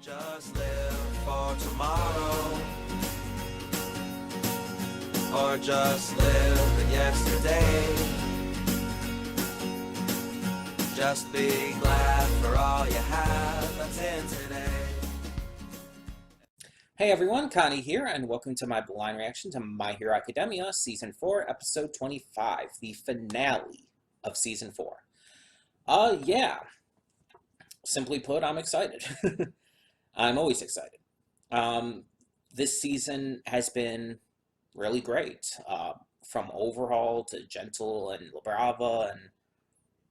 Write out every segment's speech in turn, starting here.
Don't just live for tomorrow, or just live in yesterday. Just be glad for all you have that's in today. Hey everyone, Connie here, and welcome to my blind reaction to My Hero Academia Season 4, Episode 25, the finale of Season 4. Yeah. Simply put, I'm excited. I'm always excited. This season has been really great. From overhaul to gentle and La Brava and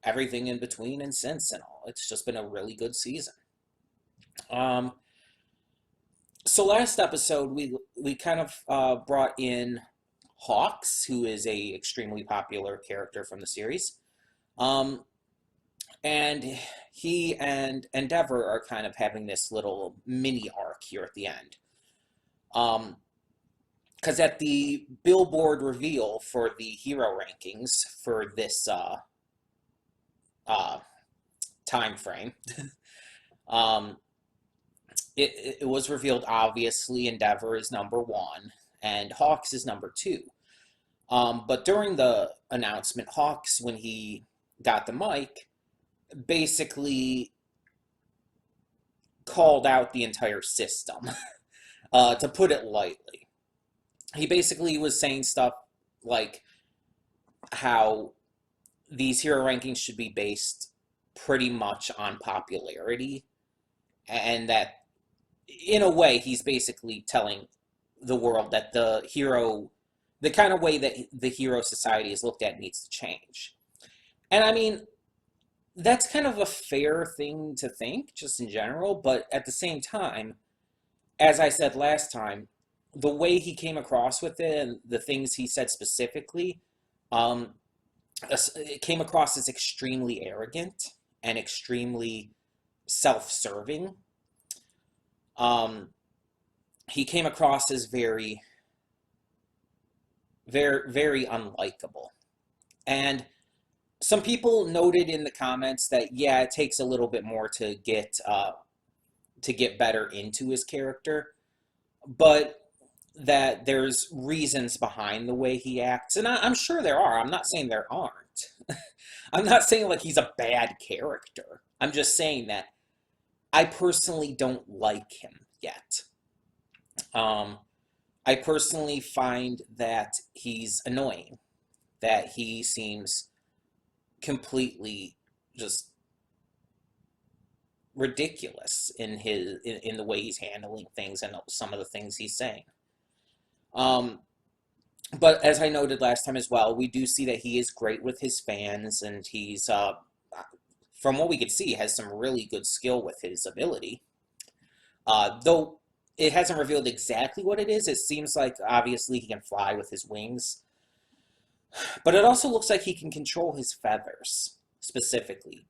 everything in between and since and all. It's just been a really good season. So last episode, we kind of brought in Hawks, who is a extremely popular character from the series. And he and Endeavor are kind of having this little mini arc here at the end. Because at the billboard reveal for the hero rankings for this time frame, it was revealed, obviously, Endeavor is number 1 and Hawks is number 2. But during the announcement, Hawks, when he got the mic, basically called out the entire system, to put it lightly. He basically was saying stuff like how these hero rankings should be based pretty much on popularity, and that in a way he's basically telling the world that the kind of way that the hero society is looked at needs to change. And I mean, that's kind of a fair thing to think, just in general, but at the same time, as I said last time, the way he came across with it and the things he said specifically, it came across as extremely arrogant and extremely self-serving. He came across as very, very, very unlikable. And some people noted in the comments that, yeah, it takes a little bit more to get better into his character, but that there's reasons behind the way he acts. And I'm sure there are. I'm not saying there aren't. I'm not saying like he's a bad character. I'm just saying that I personally don't like him yet. I personally find that he's annoying, that he seems completely just ridiculous in the way he's handling things and some of the things he's saying. But as I noted last time as well, we do see that he is great with his fans, and he's from what we could see, has some really good skill with his ability. Though it hasn't revealed exactly what it is. It seems like obviously he can fly with his wings, but it also looks like he can control his feathers specifically.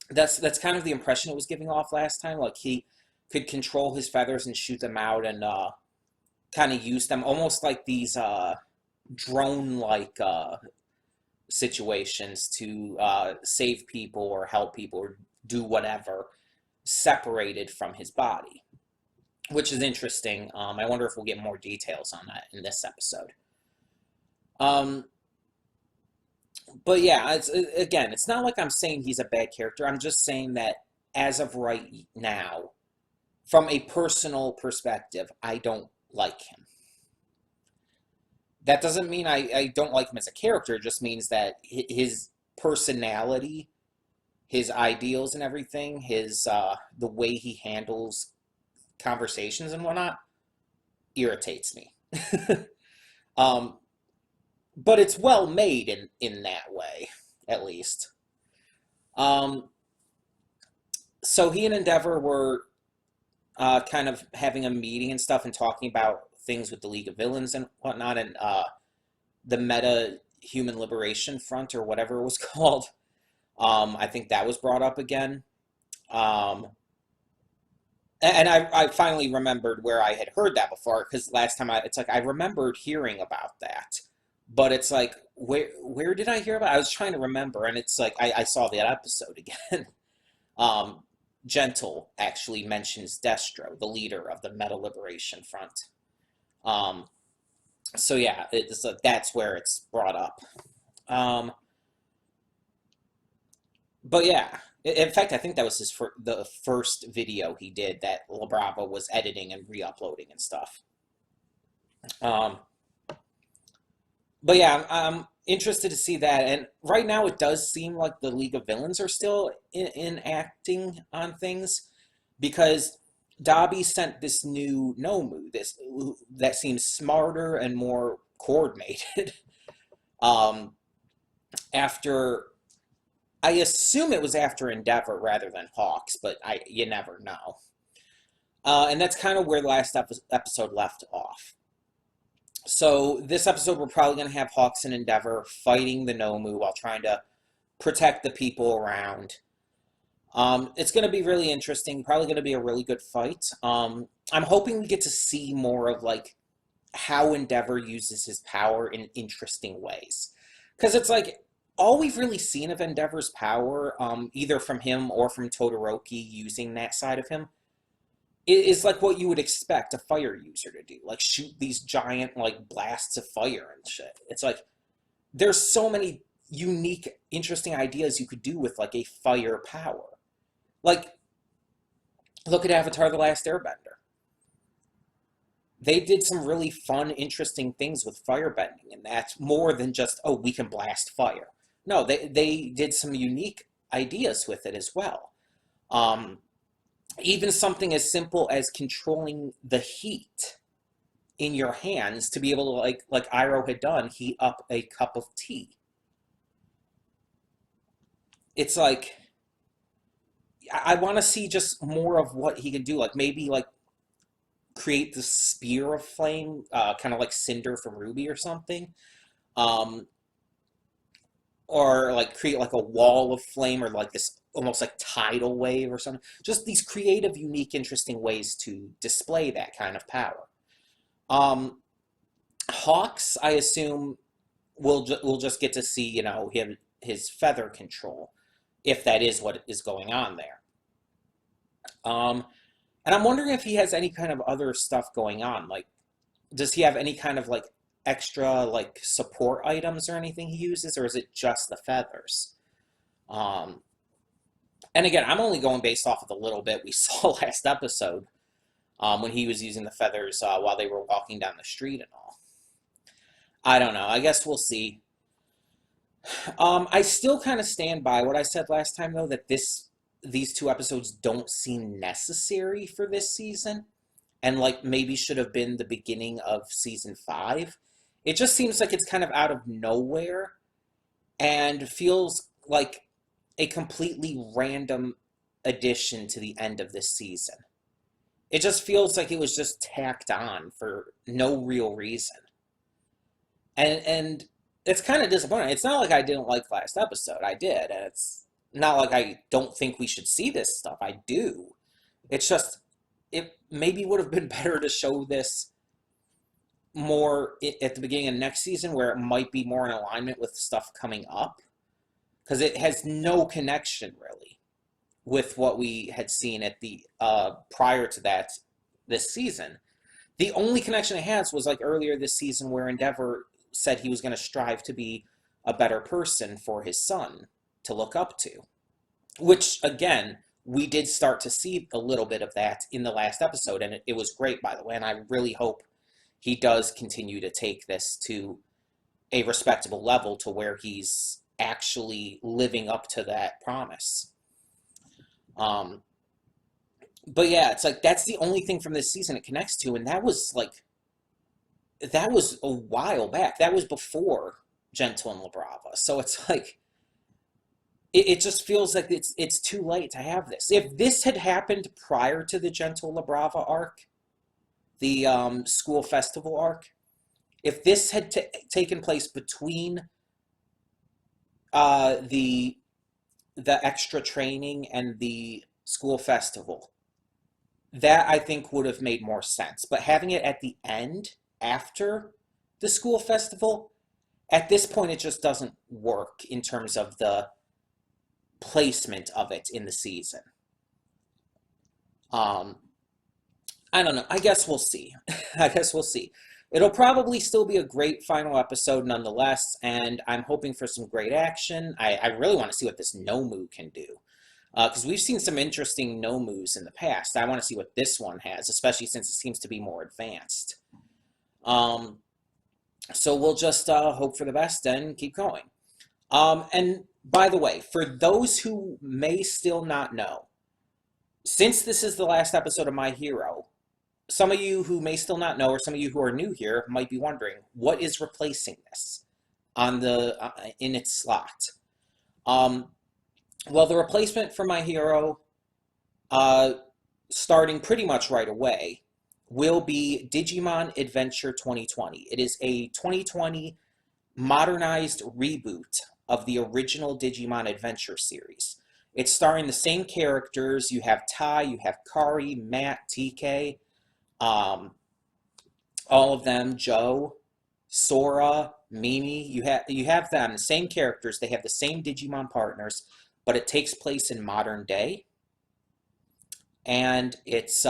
That's kind of the impression it was giving off last time. Like he could control his feathers and shoot them out and kind of use them almost like these drone-like situations to save people or help people or do whatever, separated from his body, which is interesting. I wonder if we'll get more details on that in this episode. But yeah, it's not like I'm saying he's a bad character. I'm just saying that as of right now, from a personal perspective, I don't like him. That doesn't mean I don't like him as a character. It just means that his personality, his ideals and everything, the way he handles conversations and whatnot, irritates me. But it's well made in that way, at least. So he and Endeavor were kind of having a meeting and stuff and talking about things with the League of Villains and whatnot, and the Meta Human Liberation Front, or whatever it was called. I think that was brought up again. And I finally remembered where I had heard that before, because last time it's like I remembered hearing about that. But it's like, where did I hear about it? I was trying to remember, and it's like I saw that episode again. Gentle actually mentions Destro, the leader of the Meta Liberation Front. Um, so yeah, that's where it's brought up. Um, but yeah, in fact, I think that was the first video he did that LaBrava was editing and re-uploading and stuff. Um, but yeah, I'm interested to see that. And right now, it does seem like the League of Villains are still enacting on things because Dobby sent this new Nomu, this that seems smarter and more coordinated. um, after I assume it was after Endeavor rather than Hawks, but you never know. And that's kind of where the last episode left off. So this episode, we're probably going to have Hawks and Endeavor fighting the Nomu while trying to protect the people around. It's going to be really interesting. Probably going to be a really good fight. I'm hoping we get to see more of like how Endeavor uses his power in interesting ways. Because it's like all we've really seen of Endeavor's power, either from him or from Todoroki using that side of him, is like what you would expect a fire user to do. Like shoot these giant like blasts of fire and shit. It's like there's so many unique, interesting ideas you could do with like a fire power. Like, look at Avatar: The Last Airbender. They did some really fun, interesting things with firebending, and that's more than just, oh, we can blast fire. No, they did some unique ideas with it as well. Even something as simple as controlling the heat in your hands to be able to, like Iroh had done, heat up a cup of tea. It's like, I want to see just more of what he can do. Like maybe like create the spear of flame, kind of like Cinder from Ruby or something. Or like create like a wall of flame or like this almost like tidal wave or something. Just these creative, unique, interesting ways to display that kind of power. Hawks, I assume, we'll just get to see, you know, his feather control, if that is what is going on there. And I'm wondering if he has any kind of other stuff going on. Like, does he have any kind of like extra like support items or anything he uses, or is it just the feathers? And again, I'm only going based off of the little bit we saw last episode, when he was using the feathers while they were walking down the street and all. I don't know. I guess we'll see. I still kind of stand by what I said last time, though, that these two episodes don't seem necessary for this season, and like maybe should have been the beginning of season 5. It just seems like it's kind of out of nowhere and feels like a completely random addition to the end of this season. It just feels like it was just tacked on for no real reason. And it's kind of disappointing. It's not like I didn't like last episode. I did. And it's not like I don't think we should see this stuff. I do. It's just, it maybe would have been better to show this more at the beginning of next season, where it might be more in alignment with stuff coming up. Because it has no connection, really, with what we had seen at the prior to that this season. The only connection it has was like earlier this season, where Endeavor said he was going to strive to be a better person for his son to look up to. Which, again, we did start to see a little bit of that in the last episode, and it was great, by the way, and I really hope he does continue to take this to a respectable level to where he's actually living up to that promise. But yeah, it's like that's the only thing from this season it connects to, and that was a while back. That was before Gentle and LaBrava. So it's like it just feels like it's too late to have this. If this had happened prior to the Gentle LaBrava arc, the school festival arc, if this had taken place between the extra training and the school festival, that I think would have made more sense. But having it at the end, after the school festival, at this point it just doesn't work in terms of the placement of it in the season. Um, I don't know. I guess we'll see. I guess we'll see. It'll probably still be a great final episode nonetheless, and I'm hoping for some great action. I really want to see what this Nomu can do. Because we've seen some interesting Nomus in the past. I want to see what this one has, especially since it seems to be more advanced. Um, so we'll just hope for the best and keep going. And by the way, for those who may still not know, since this is the last episode of My Hero, some of you who may still not know, or some of you who are new here, might be wondering, what is replacing this on the in its slot? Well, the replacement for My Hero, starting pretty much right away, will be Digimon Adventure 2020. It is a 2020 modernized reboot of the original Digimon Adventure series. It's starring the same characters. You have Tai, you have Kari, Matt, TK, all of them, Joe, Sora, Mimi. You have them, the same characters. They have the same Digimon partners, but it takes place in modern day. And it's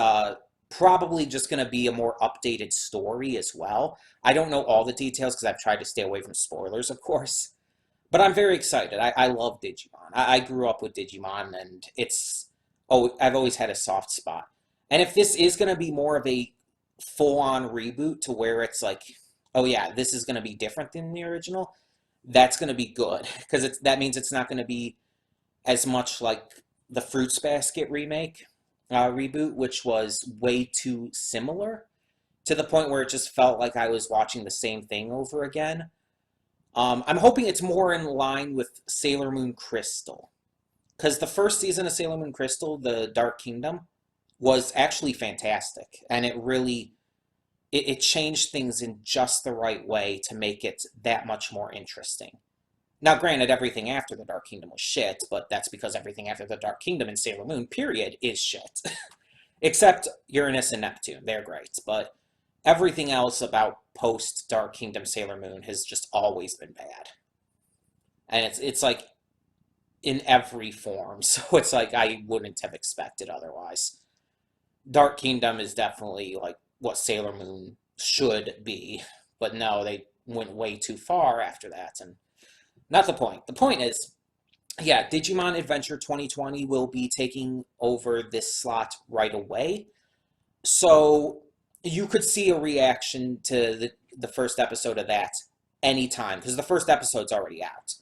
probably just going to be a more updated story as well. I don't know all the details because I've tried to stay away from spoilers, of course. But I'm very excited. I love Digimon. I grew up with Digimon, and I've always had a soft spot. And if this is going to be more of a full-on reboot to where it's like, oh yeah, this is going to be different than the original, that's going to be good. Because that means it's not going to be as much like the Fruits Basket remake reboot, which was way too similar to the point where it just felt like I was watching the same thing over again. I'm hoping it's more in line with Sailor Moon Crystal. Because the first season of Sailor Moon Crystal, the Dark Kingdom, was actually fantastic. And it changed things in just the right way to make it that much more interesting. Now, granted, everything after the Dark Kingdom was shit, but that's because everything after the Dark Kingdom in Sailor Moon, period, is shit. Except Uranus and Neptune. They're great. But everything else about post-Dark Kingdom Sailor Moon has just always been bad. And it's like in every form, so it's like I wouldn't have expected otherwise. Dark Kingdom is definitely like what Sailor Moon should be, but no, they went way too far after that, and not the point. The point is, yeah, Digimon Adventure 2020 will be taking over this slot right away, so you could see a reaction to the first episode of that anytime, because the first episode's already out.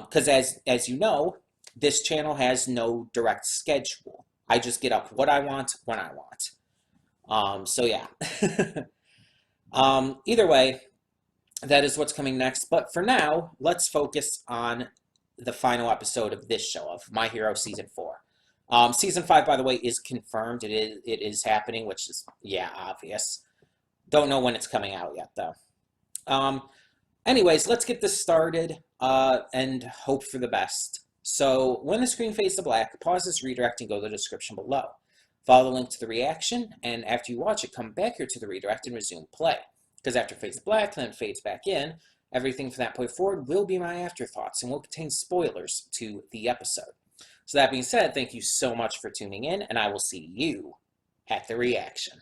Because as you know, this channel has no direct schedule. I just get up what I want when I want. So yeah. Either way, that is what's coming next. But for now, let's focus on the final episode of this show, of My Hero Season 4. Season 5, by the way, is confirmed. It is happening, which is, yeah, obvious. Don't know when it's coming out yet, though. Anyways, let's get this started and hope for the best. So when the screen fades to black, pause this redirect and go to the description below. Follow the link to the reaction, and after you watch it, come back here to the redirect and resume play. Because after it fades to black, then it fades back in, everything from that point forward will be my afterthoughts and will contain spoilers to the episode. So that being said, thank you so much for tuning in, and I will see you at the reaction.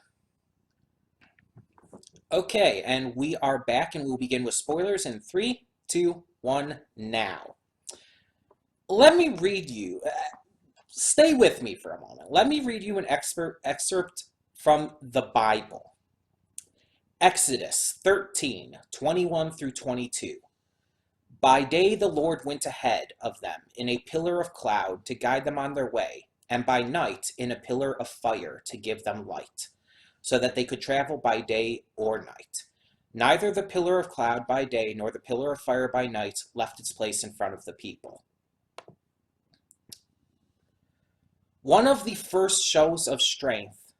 Okay, and we are back, and we'll begin with spoilers in 3, 2, 1, now. Let me read you, stay with me for a moment. Let me read you an excerpt from the Bible. Exodus 13, 21 through 22. By day the Lord went ahead of them in a pillar of cloud to guide them on their way, and by night in a pillar of fire to give them light, so that they could travel by day or night. Neither the pillar of cloud by day nor the pillar of fire by night left its place in front of the people. One of the first shows of strength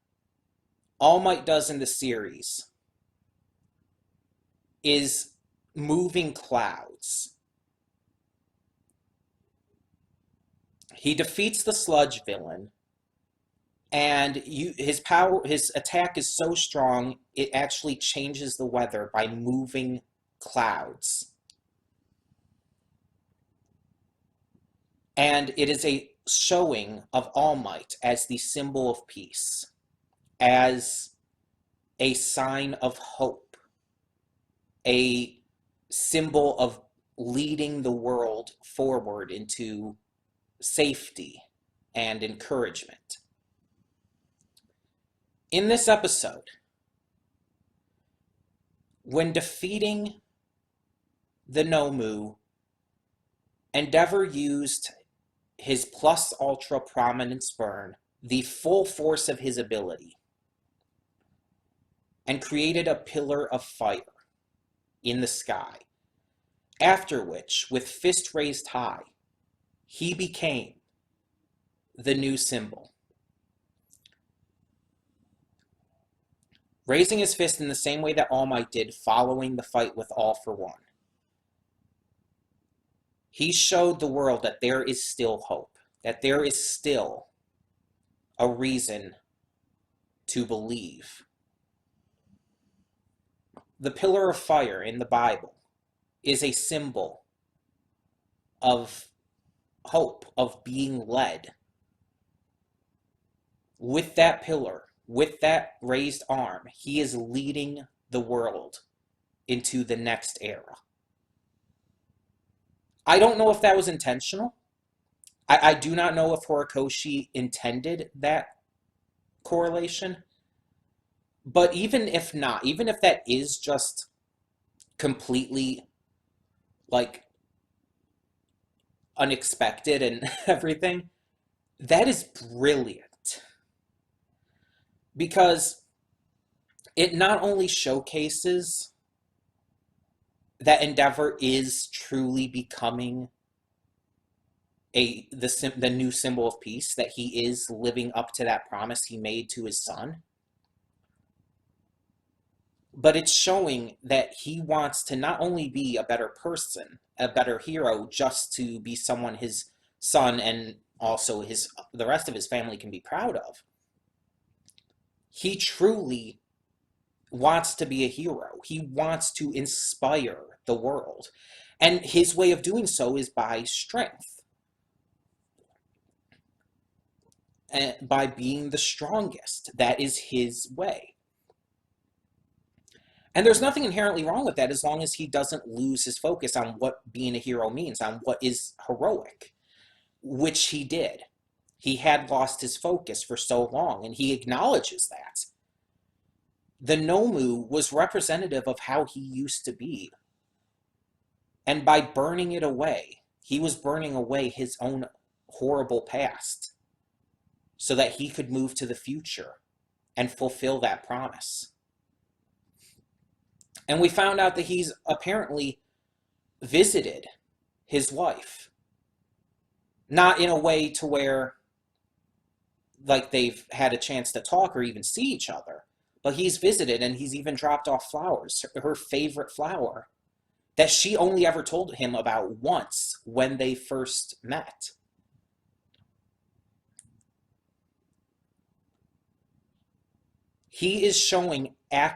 All Might does in the series is moving clouds. He defeats the sludge villain, and his attack is so strong it actually changes the weather by moving clouds. And it is a showing of All Might as the symbol of peace, as a sign of hope, a symbol of leading the world forward into safety and encouragement. In this episode, when defeating the Nomu, Endeavor used his plus ultra prominence burn, the full force of his ability, and created a pillar of fire in the sky. After which, with fist raised high, he became the new symbol. Raising his fist in the same way that All Might did following the fight with All for One, he showed the world that there is still hope, that there is still a reason to believe. The pillar of fire in the Bible is a symbol of hope, of being led. With that pillar, with that raised arm, he is leading the world into the next era. I don't know if that was intentional. I do not know if Horikoshi intended that correlation. But even if not, even if that is just completely, like, unexpected and everything, that is brilliant. Because it not only showcases that Endeavor is truly becoming the new symbol of peace, that he is living up to that promise he made to his son, but it's showing that he wants to not only be a better person, a better hero, just to be someone his son and also the rest of his family can be proud of. He truly wants to be a hero. He wants to inspire the world. And his way of doing so is by strength. And by being the strongest. That is his way. And there's nothing inherently wrong with that as long as he doesn't lose his focus on what being a hero means, on what is heroic, which he did. He had lost his focus for so long, and he acknowledges that. The Nomu was representative of how he used to be. And by burning it away, he was burning away his own horrible past so that he could move to the future and fulfill that promise. And we found out that he's apparently visited his wife. Not in a way to where, like, they've had a chance to talk or even see each other. But he's visited, and he's even dropped off flowers, her favorite flower, that she only ever told him about once when they first met. He is showing an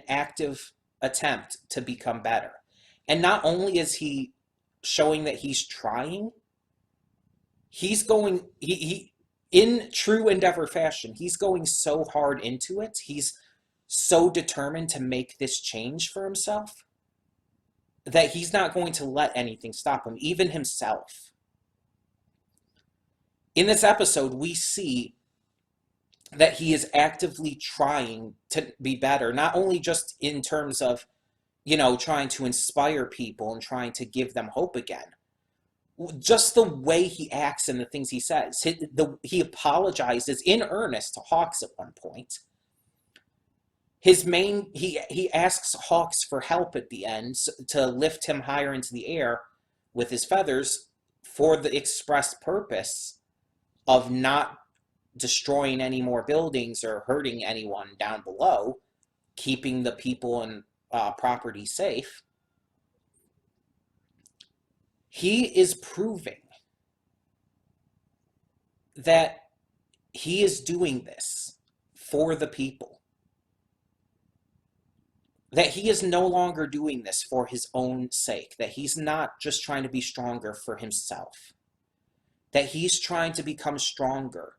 active attempt to become better. And not only is he showing that he's trying, he's going, in true Endeavor fashion, he's going so hard into it. He's so determined to make this change for himself that he's not going to let anything stop him, even himself. In this episode, we see that he is actively trying to be better, not only just in terms of, trying to inspire people and trying to give them hope again. Just the way he acts and the things he says. He apologizes in earnest to Hawks at one point. He asks Hawks for help at the end to lift him higher into the air with his feathers for the express purpose of not destroying any more buildings or hurting anyone down below, keeping the people and property safe. He is proving that he is doing this for the people. That he is no longer doing this for his own sake. That he's not just trying to be stronger for himself. that he's trying to become stronger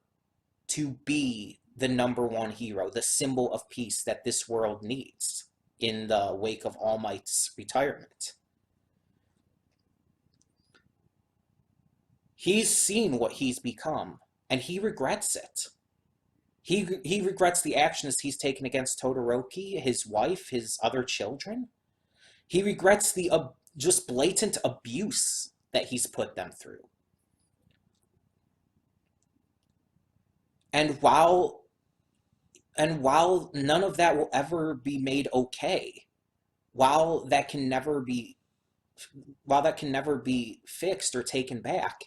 to be the number one hero, the symbol of peace that this world needs in the wake of All Might's retirement. He's seen what he's become, and he regrets it. He regrets the actions he's taken against Todoroki, his wife, his other children. He regrets the just blatant abuse that he's put them through. And while none of that will ever be made okay, while that can never be fixed or taken back,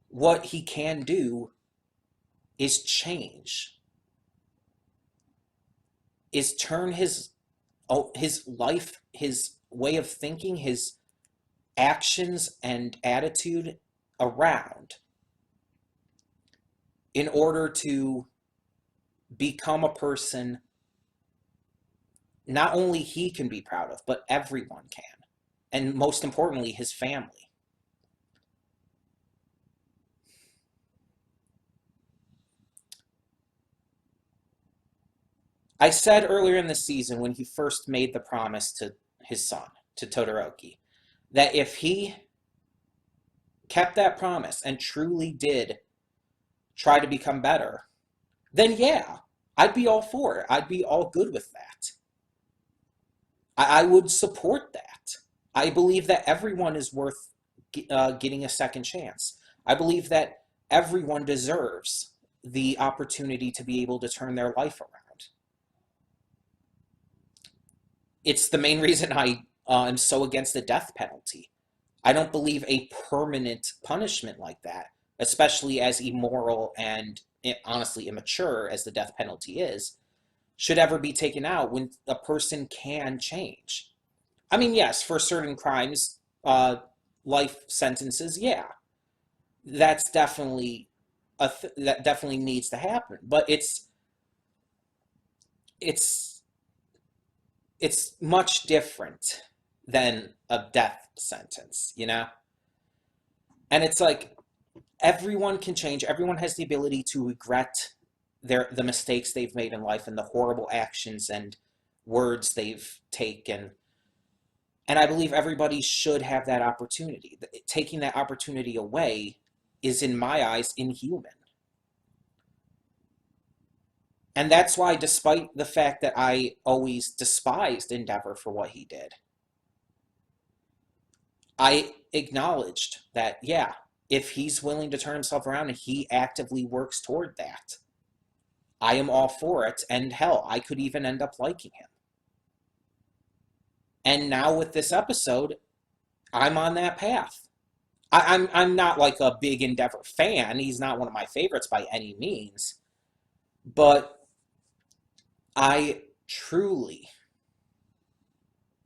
what he can do is change, is turn his life, his way of thinking, his actions and attitude around in order to become a person not only he can be proud of, but everyone can. And most importantly, his family. I said earlier in the season when he first made the promise to his son, to Todoroki, that if he kept that promise and truly did try to become better, then yeah, I'd be all for it. I'd be all good with that. I would support that. I believe that everyone is worth getting a second chance. I believe that everyone deserves the opportunity to be able to turn their life around. It's the main reason I am so against the death penalty. I don't believe a permanent punishment like that, especially as immoral and honestly immature as the death penalty is, should ever be taken out when a person can change. I mean, yes, for certain crimes, life sentences, yeah, that's definitely that definitely needs to happen. But it's much different than a death sentence, you know? And it's like everyone can change. Everyone has the ability to regret the mistakes they've made in life and the horrible actions and words they've taken. And I believe everybody should have that opportunity. Taking that opportunity away is, in my eyes, inhuman. And that's why, despite the fact that I always despised Endeavor for what he did, I acknowledged that, yeah, if he's willing to turn himself around and he actively works toward that, I am all for it. And hell, I could even end up liking him. And now with this episode, I'm on that path. I'm not like a big Endeavor fan. He's not one of my favorites by any means. But I truly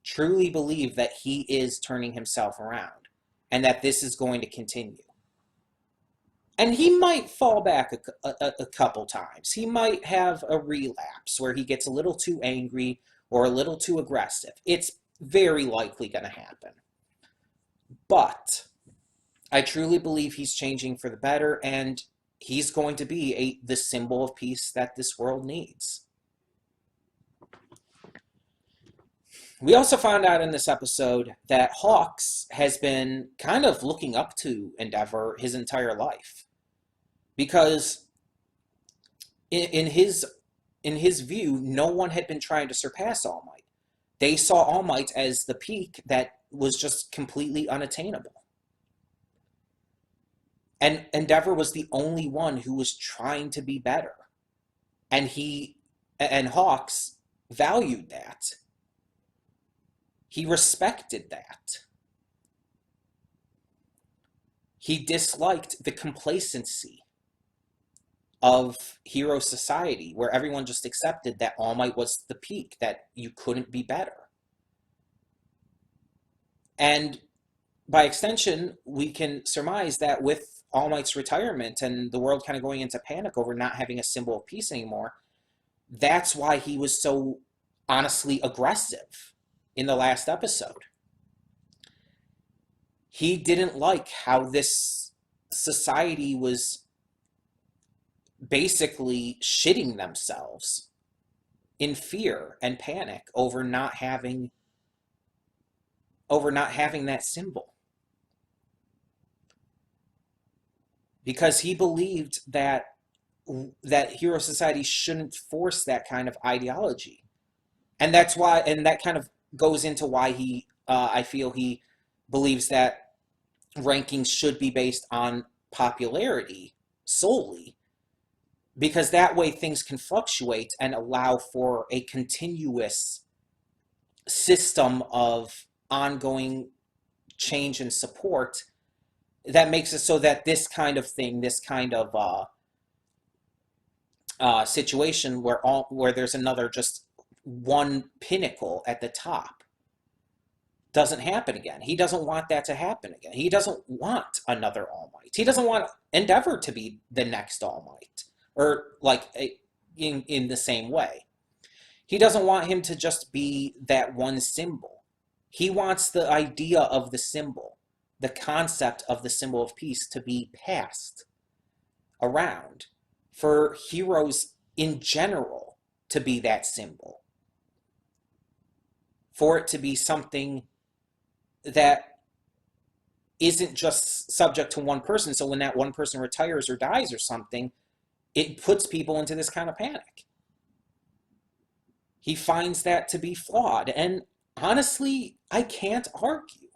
believe that he is turning himself around and that this is going to continue. And he might fall back a couple times. He might have a relapse where he gets a little too angry or a little too aggressive. It's very likely going to happen. But I truly believe he's changing for the better, and he's going to be the symbol of peace that this world needs. We also found out in this episode that Hawks has been kind of looking up to Endeavor his entire life. Because in his view, no one had been trying to surpass All Might. They saw All Might as the peak that was just completely unattainable. And Endeavor was the only one who was trying to be better. And Hawks valued that. He respected that. He disliked the complacency of hero society, where everyone just accepted that All Might was the peak, that you couldn't be better. And by extension, we can surmise that with All Might's retirement and the world kind of going into panic over not having a symbol of peace anymore, that's why he was so honestly aggressive in the last episode. He didn't like how this society was basically shitting themselves in fear and panic over not having that symbol, because he believed that hero society shouldn't force that kind of ideology. And that's why, and that kind of goes into why I feel he believes that rankings should be based on popularity solely, because that way things can fluctuate and allow for a continuous system of ongoing change and support that makes it so that this kind of thing, this kind of situation where there's another just one pinnacle at the top doesn't happen again. He doesn't want that to happen again. He doesn't want another All Might. He doesn't want Endeavor to be the next All Might, or like in the same way. He doesn't want him to just be that one symbol. He wants the idea of the symbol, the concept of the symbol of peace, to be passed around, for heroes in general to be that symbol, for it to be something that isn't just subject to one person. So when that one person retires or dies or something, it puts people into this kind of panic. He finds that to be flawed, and honestly, I can't argue.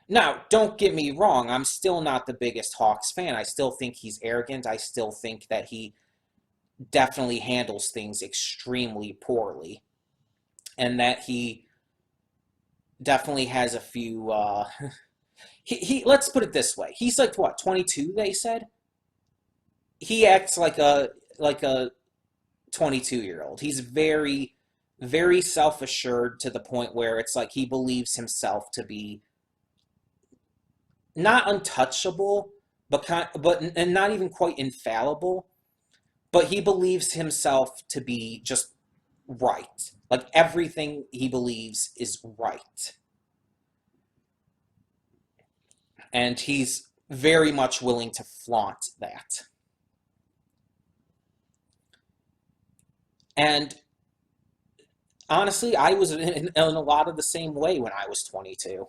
Now, don't get me wrong, I'm still not the biggest Hawks fan. I still think he's arrogant. I still think that he definitely handles things extremely poorly, and that he definitely has a few he let's put it this way. He's like, what, 22, they said? He acts like a 22-year-old. He's very, very self-assured, to the point where it's like he believes himself to be not untouchable, and not even quite infallible, but he believes himself to be just right. Like, everything he believes is right. And he's very much willing to flaunt that. And honestly, I was in a lot of the same way when I was 22.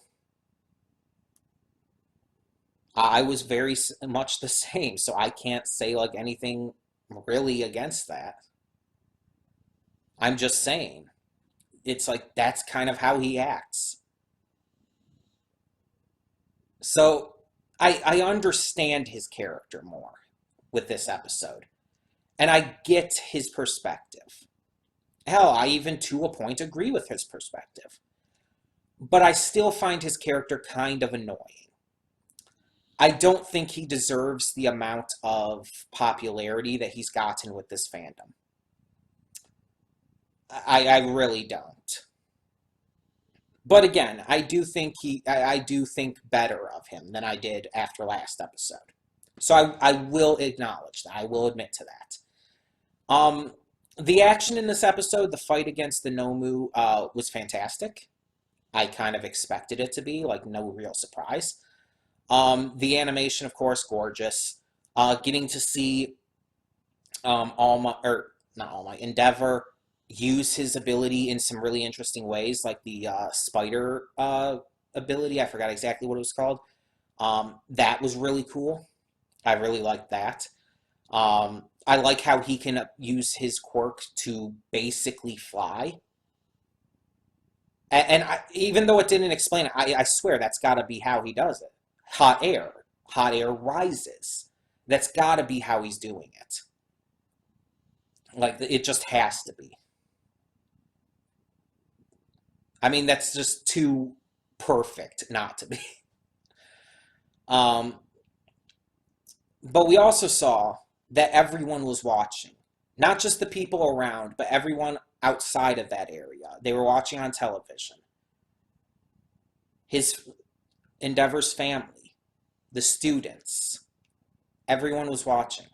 I was very much the same, so I can't say like anything really against that. I'm just saying, it's like that's kind of how he acts. So I understand his character more with this episode, and I get his perspective. Hell, I even to a point agree with his perspective. But I still find his character kind of annoying. I don't think he deserves the amount of popularity that he's gotten with this fandom. I really don't. But again, I do think better of him than I did after last episode. So I will acknowledge that. I will admit to that. The action in this episode, the fight against the Nomu, was fantastic. I kind of expected it to be, like, no real surprise. The animation, of course, gorgeous. Getting to see Endeavor use his ability in some really interesting ways, like the spider ability. I forgot exactly what it was called. That was really cool. I really liked that. I like how he can use his quirk to basically fly. And even though it didn't explain it, I swear that's got to be how he does it. Hot air. Hot air rises. That's got to be how he's doing it. Like, it just has to be. I mean, that's just too perfect not to be. But we also saw that everyone was watching. Not just the people around, but everyone outside of that area. They were watching on television. His Endeavor's family, the students, everyone was watching.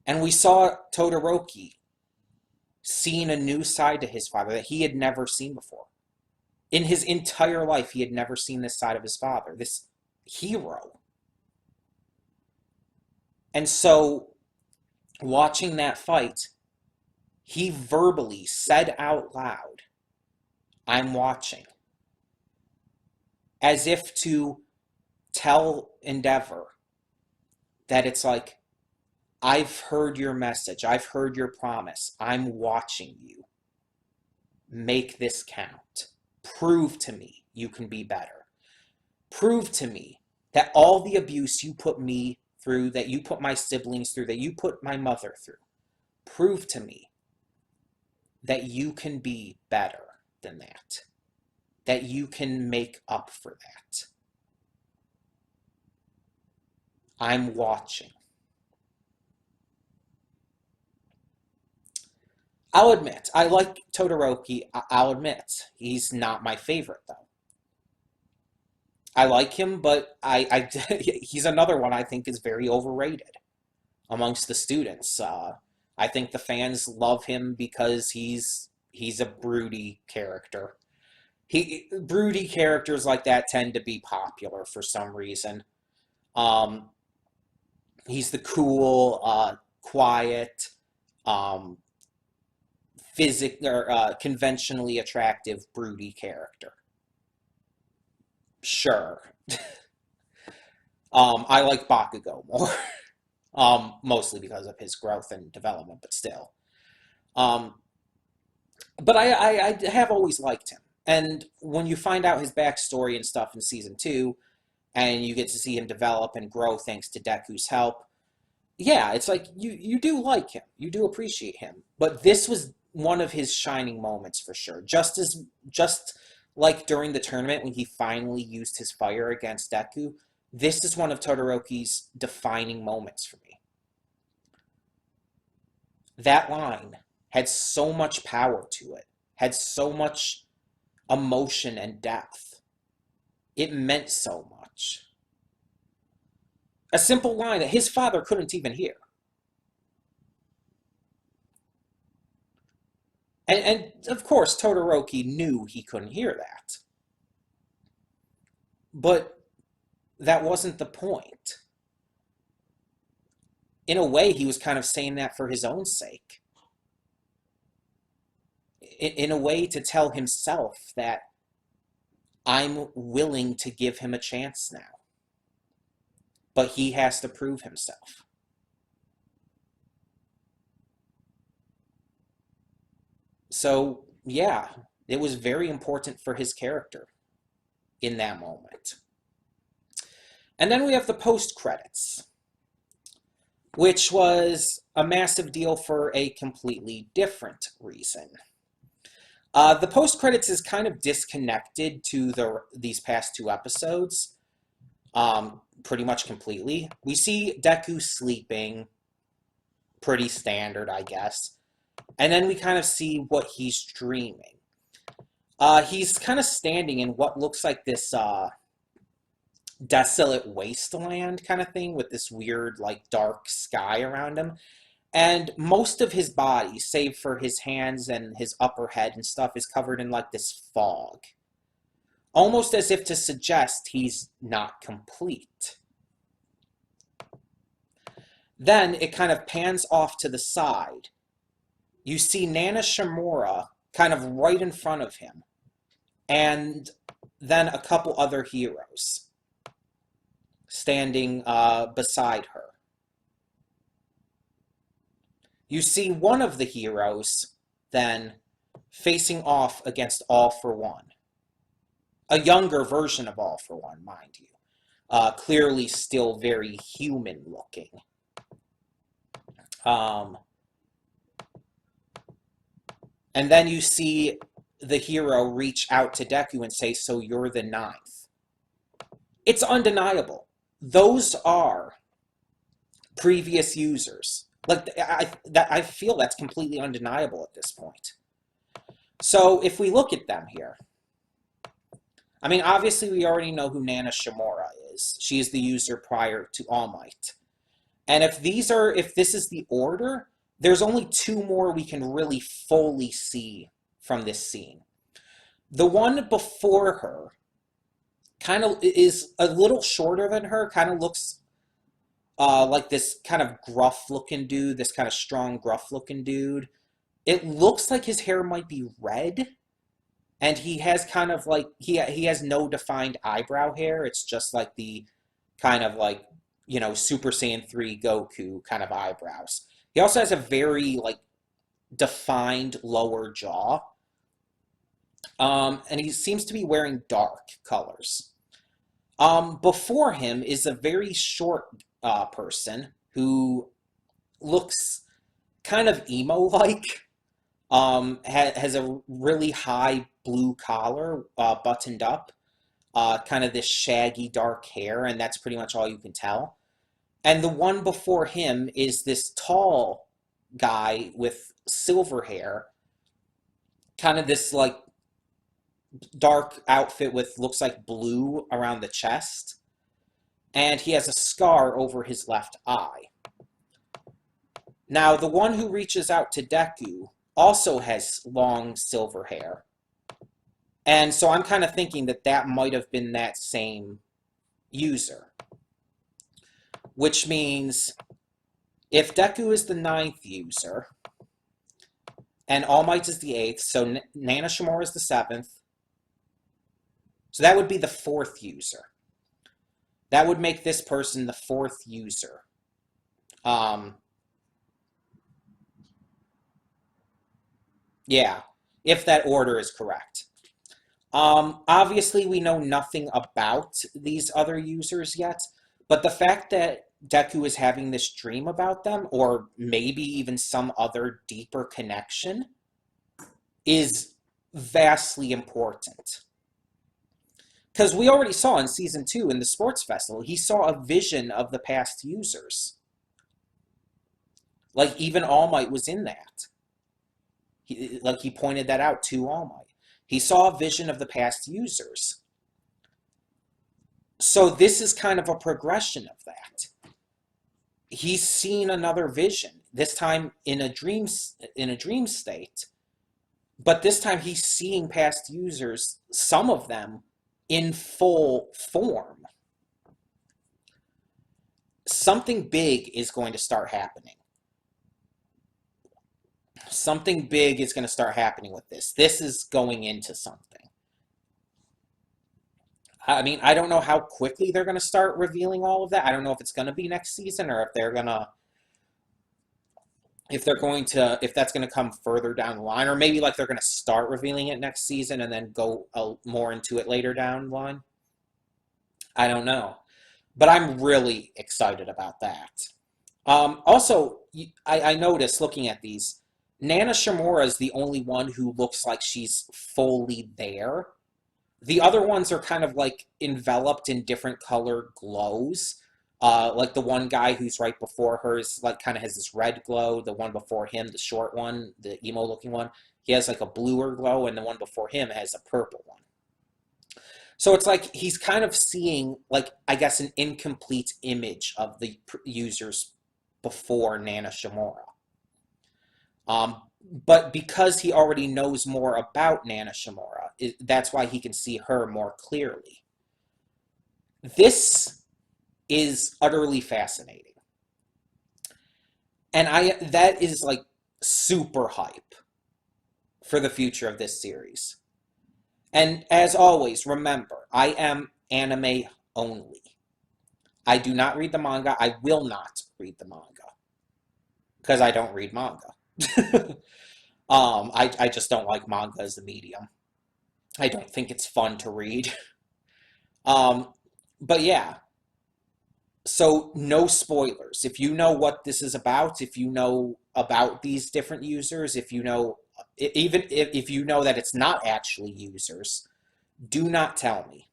And we saw Todoroki seeing a new side to his father that he had never seen before. In his entire life, he had never seen this side of his father, this hero. And so, watching that fight, he verbally said out loud, I'm watching. As if to tell Endeavor that it's like, I've heard your message. I've heard your promise. I'm watching you. Make this count. Prove to me you can be better. Prove to me that all the abuse you put me through, that you put my siblings through, that you put my mother through, prove to me that you can be better than that. That you can make up for that. I'm watching. I'll admit, I like Todoroki. I'll admit, he's not my favorite, though. I like him, but he's another one I think is very overrated amongst the students. I think the fans love him because he's a broody character. Broody characters like that tend to be popular for some reason. Um, he's the cool, quiet, um, conventionally attractive broody character. Sure. I like Bakugo more. Mostly because of his growth and development, but still. Um, but I have always liked him. And when you find out his backstory and stuff in season 2, and you get to see him develop and grow thanks to Deku's help, yeah, it's like you do like him. You do appreciate him. But this was one of his shining moments for sure. Just like during the tournament when he finally used his fire against Deku, this is one of Todoroki's defining moments for me. That line had so much power to it, had so much emotion and depth. It meant so much. A simple line that his father couldn't even hear. And of course, Todoroki knew he couldn't hear that. But that wasn't the point. In a way, he was kind of saying that for his own sake. In a way, to tell himself that I'm willing to give him a chance now. But he has to prove himself. So, yeah, it was very important for his character in that moment. And then we have the post-credits, which was a massive deal for a completely different reason. The post-credits is kind of disconnected to these past 2 episodes, pretty much completely. We see Deku sleeping, pretty standard, I guess. And then we kind of see what he's dreaming. He's kind of standing in what looks like this desolate wasteland kind of thing with this weird, like, dark sky around him. And most of his body, save for his hands and his upper head and stuff, is covered in, like, this fog. Almost as if to suggest he's not complete. Then it kind of pans off to the side. You see Nana Shimura kind of right in front of him. And then a couple other heroes standing beside her. You see one of the heroes then facing off against All for One. A younger version of All for One, mind you. Clearly still very human looking. And then you see the hero reach out to Deku and say, so you're the 9th. It's undeniable. Those are previous users. Like, I feel that's completely undeniable at this point. So if we look at them here, I mean, obviously we already know who Nana Shimura is. She is the user prior to All Might. And if this is the order, there's only 2 more we can really fully see from this scene. The one before her kind of is a little shorter than her, kind of looks like this kind of gruff looking dude, this kind of strong, gruff looking dude. It looks like his hair might be red, and he has kind of like he has no defined eyebrow hair. It's just like the kind of like, Super Saiyan 3 Goku kind of eyebrows. He also has a very like defined lower jaw. And he seems to be wearing dark colors. Before him is a very short person who looks kind of emo-like. Has a really high blue collar, buttoned up, kind of this shaggy dark hair, and that's pretty much all you can tell. And the one before him is this tall guy with silver hair, kind of this like dark outfit with looks like blue around the chest, and he has a scar over his left eye. Now, the one who reaches out to Deku also has long silver hair, and so I'm kind of thinking that that might have been that same user, which means if Deku is the 9th user and All Might is the 8th, so Nana Shimura is the 7th, so that would be the 4th user. That would make this person the 4th user. Yeah, if that order is correct. Obviously, we know nothing about these other users yet, but the fact that Deku is having this dream about them, or maybe even some other deeper connection, is vastly important. Because we already saw in Season 2 in the Sports Festival, he saw a vision of the past users. Like, even All Might was in that. He pointed that out to All Might. He saw a vision of the past users. So this is kind of a progression of that. He's seen another vision, this time in a dream state, but this time he's seeing past users, some of them, in full form. Something big is going to start happening. Something big is going to start happening with this. This is going into something. I mean, I don't know how quickly they're going to start revealing all of that. I don't know if it's going to be next season or if they're going to, if that's going to come further down the line, or maybe like they're going to start revealing it next season and then go more into it later down the line. I don't know. But I'm really excited about that. Also, I noticed looking at these, Nana Shimura is the only one who looks like she's fully there. The other ones are kind of like enveloped in different color glows. Like the one guy who's right before her is like kind of has this red glow. The one before him, the short one, the emo looking one, he has like a bluer glow, and the one before him has a purple one. So it's like he's kind of seeing, like, I guess, an incomplete image of the users before Nana Shimura. But because he already knows more about Nana Shimura, that's why he can see her more clearly. This is utterly fascinating. And that is like super hype for the future of this series. And as always, remember, I am anime only. I do not read the manga. I will not read the manga. Because I don't read manga. I just don't like manga as a medium. I don't think it's fun to read. But yeah. So no spoilers. If you know what this is about, if you know about these different users, if you know, even if you know that it's not actually users, do not tell me.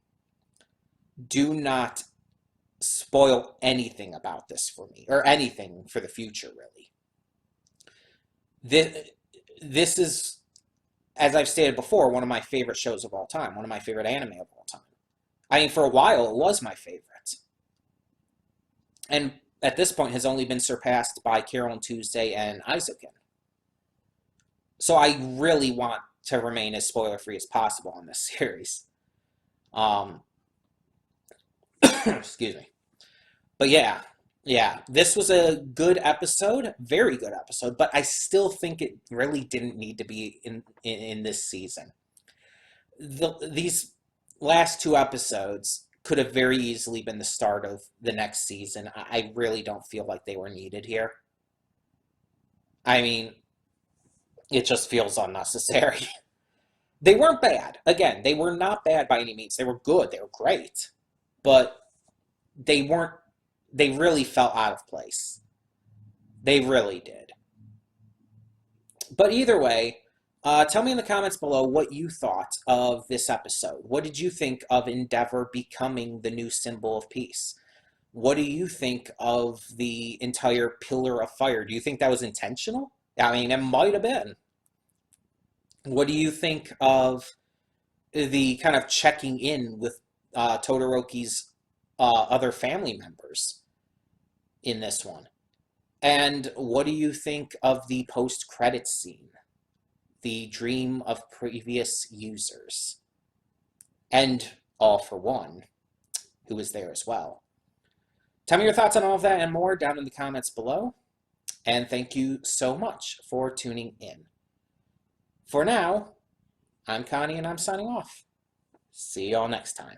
Do not spoil anything about this for me, or anything for the future, really. This is, as I've stated before, one of my favorite shows of all time, one of my favorite anime of all time. I mean, for a while, it was my favorite. And at this point has only been surpassed by Carol and Tuesday and Aizuken. So I really want to remain as spoiler-free as possible on this series. Excuse me. But yeah, Yeah, this was a good episode, very good episode, but I still think it really didn't need to be in this season. These last two episodes could have very easily been the start of the next season. I really don't feel like they were needed here. I mean, it just feels unnecessary. They weren't bad. Again, they were not bad by any means. They were good. They were great. But they weren't, they really felt out of place. They really did. But either way, tell me in the comments below what you thought of this episode. What did you think of Endeavor becoming the new symbol of peace? What do you think of the entire Pillar of Fire? Do you think that was intentional? I mean, it might have been. What do you think of the kind of checking in with Todoroki's other family members in this one? And what do you think of the post-credits scene? The dream of previous users. And All for One, who was there as well. Tell me your thoughts on all of that and more down in the comments below. And thank you so much for tuning in. For now, I'm Connie and I'm signing off. See y'all next time.